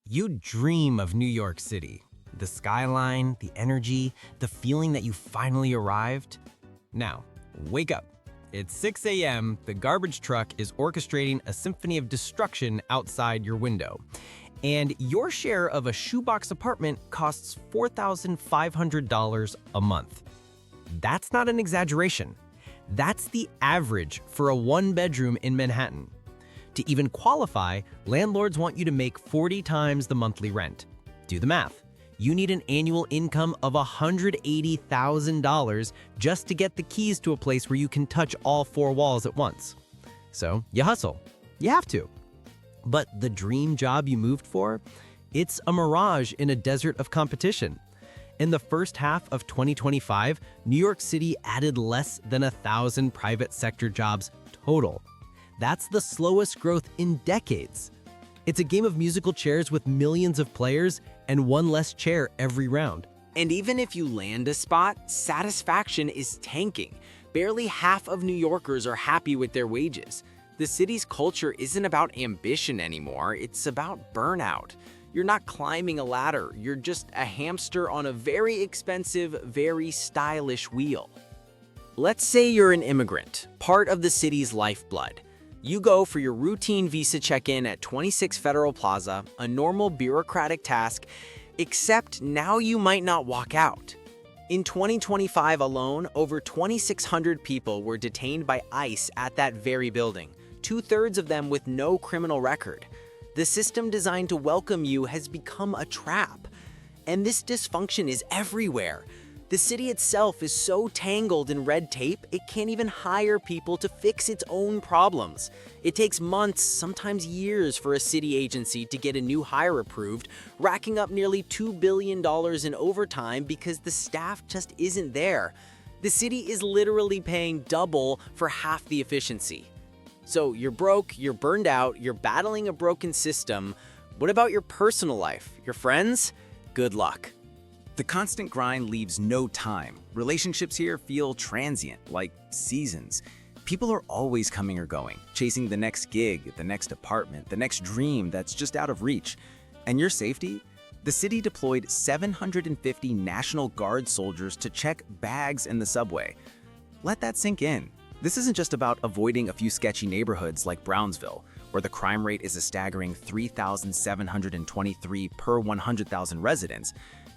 You dream of New York City. The skyline, the energy, the feeling that you finally arrived. Now, wake up. It's 6 a.m., the garbage truck is orchestrating a symphony of destruction outside your window. And your share of a shoebox apartment costs $4,500 a month. That's not an exaggeration. That's the average for a one-bedroom in Manhattan. To even qualify, landlords want you to make 40 times the monthly rent. Do the math. You need an annual income of $180,000 just to get the keys to a place where you can touch all four walls at once. So you hustle. You have to. But the dream job you moved for? It's a mirage in a desert of competition. In the first half of 2025, New York City added less than 1,000 private sector jobs total. That's the slowest growth in decades. It's a game of musical chairs with millions of players and one less chair every round. And even if you land a spot, satisfaction is tanking. Barely half of New Yorkers are happy with their wages. The city's culture isn't about ambition anymore, it's about burnout. You're not climbing a ladder, you're just a hamster on a very expensive, very stylish wheel. Let's say you're an immigrant, part of the city's lifeblood. You go for your routine visa check-in at 26 Federal Plaza, a normal bureaucratic task, except now you might not walk out. In 2025 alone, over 2,600 people were detained by ICE at that very building, two-thirds of them with no criminal record. The system designed to welcome you has become a trap. And this dysfunction is everywhere. The city itself is so tangled in red tape, it can't even hire people to fix its own problems. It takes months, sometimes years, for a city agency to get a new hire approved, racking up nearly $2 billion in overtime because the staff just isn't there. The city is literally paying double for half the efficiency. So you're broke, you're burned out, you're battling a broken system. What about your personal life? Your friends? Good luck. The constant grind leaves no time. Relationships here feel transient, like seasons. People are always coming or going, chasing the next gig, the next apartment, the next dream that's just out of reach. And your safety? The city deployed 750 National Guard soldiers to check bags in the subway. Let that sink in. This isn't just about avoiding a few sketchy neighborhoods like Brownsville, where the crime rate is a staggering 3,723 per 100,000 residents.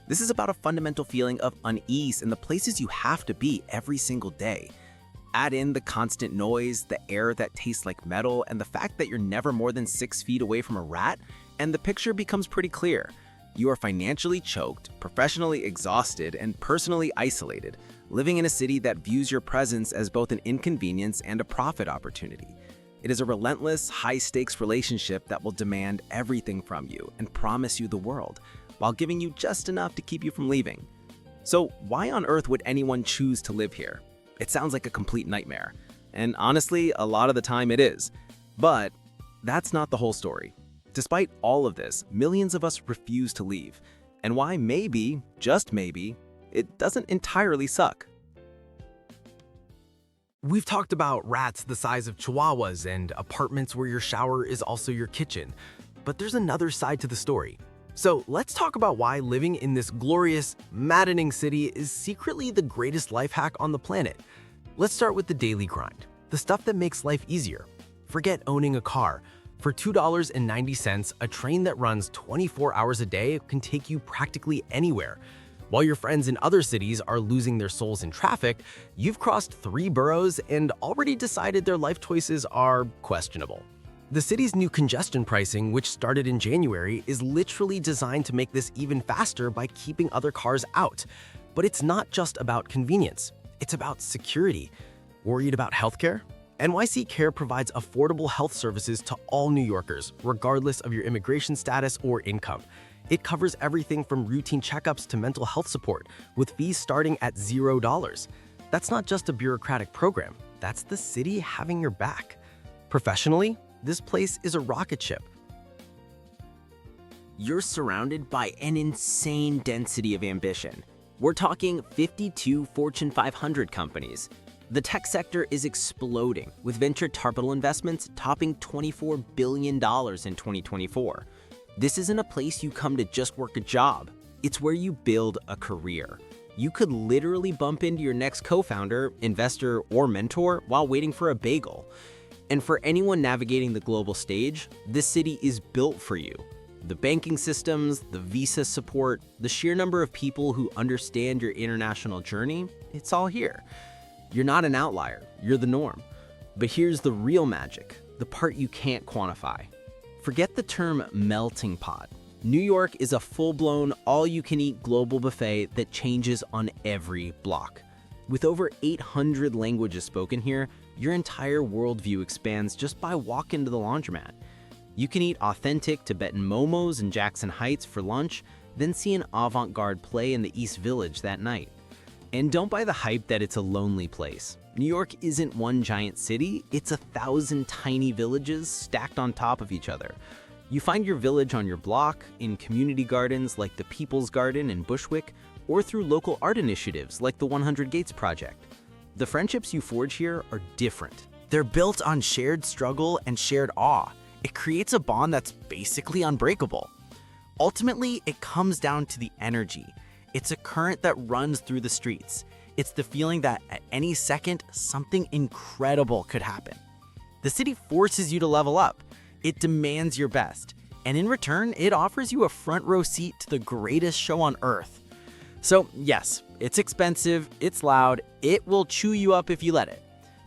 This is about a fundamental feeling of unease in the places you have to be every single day. Add in the constant noise, the air that tastes like metal, and the fact that you're never more than 6 feet away from a rat, and the picture becomes pretty clear. You are financially choked, professionally exhausted, and personally isolated, living in a city that views your presence as both an inconvenience and a profit opportunity. It is a relentless, high-stakes relationship that will demand everything from you and promise you the world, while giving you just enough to keep you from leaving. So why on earth would anyone choose to live here? It sounds like a complete nightmare. And honestly, a lot of the time it is. But that's not the whole story. Despite all of this, millions of us refuse to leave. And why maybe, just maybe, it doesn't entirely suck. We've talked about rats the size of chihuahuas and apartments where your shower is also your kitchen. But there's another side to the story. So let's talk about why living in this glorious, maddening city is secretly the greatest life hack on the planet. Let's start with the daily grind, the stuff that makes life easier. Forget owning a car. For $2.90, a train that runs 24 hours a day can take you practically anywhere. While your friends in other cities are losing their souls in traffic, you've crossed 3 boroughs and already decided their life choices are questionable. The city's new congestion pricing, which started in January, is literally designed to make this even faster by keeping other cars out. But it's not just about convenience, it's about security. Worried about healthcare? NYC Care provides affordable health services to all New Yorkers, regardless of your immigration status or income. It covers everything from routine checkups to mental health support, with fees starting at $0. That's not just a bureaucratic program, that's the city having your back. Professionally, this place is a rocket ship. You're surrounded by an insane density of ambition. We're talking 52 Fortune 500 companies. The tech sector is exploding, with venture capital investments topping $24 billion in 2024. This isn't a place you come to just work a job. It's where you build a career. You could literally bump into your next co-founder, investor, or mentor while waiting for a bagel. And for anyone navigating the global stage, this city is built for you. The banking systems, the visa support, the sheer number of people who understand your international journey, it's all here. You're not an outlier, you're the norm. But here's the real magic, the part you can't quantify. Forget the term melting pot. New York is a full-blown, all-you-can-eat global buffet that changes on every block. With over 800 languages spoken here, your entire worldview expands just by walking to the laundromat. You can eat authentic Tibetan momos in Jackson Heights for lunch, then see an avant-garde play in the East Village that night. And don't buy the hype that it's a lonely place. New York isn't one giant city, it's 1,000 tiny villages stacked on top of each other. You find your village on your block, in community gardens like the People's Garden in Bushwick, or through local art initiatives like the 100 Gates Project. The friendships you forge here are different. They're built on shared struggle and shared awe. It creates a bond that's basically unbreakable. Ultimately, it comes down to the energy. It's a current that runs through the streets. It's the feeling that at any second, something incredible could happen. The city forces you to level up. It demands your best. And in return, it offers you a front row seat to the greatest show on earth. So yes, it's expensive, it's loud, it will chew you up if you let it.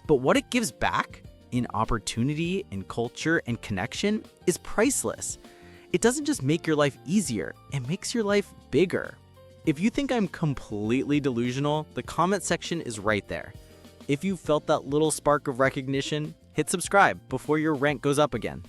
But what it gives back in opportunity, in culture, and connection is priceless. It doesn't just make your life easier, it makes your life bigger. If you think I'm completely delusional, the comment section is right there. If you felt that little spark of recognition, hit subscribe before your rank goes up again.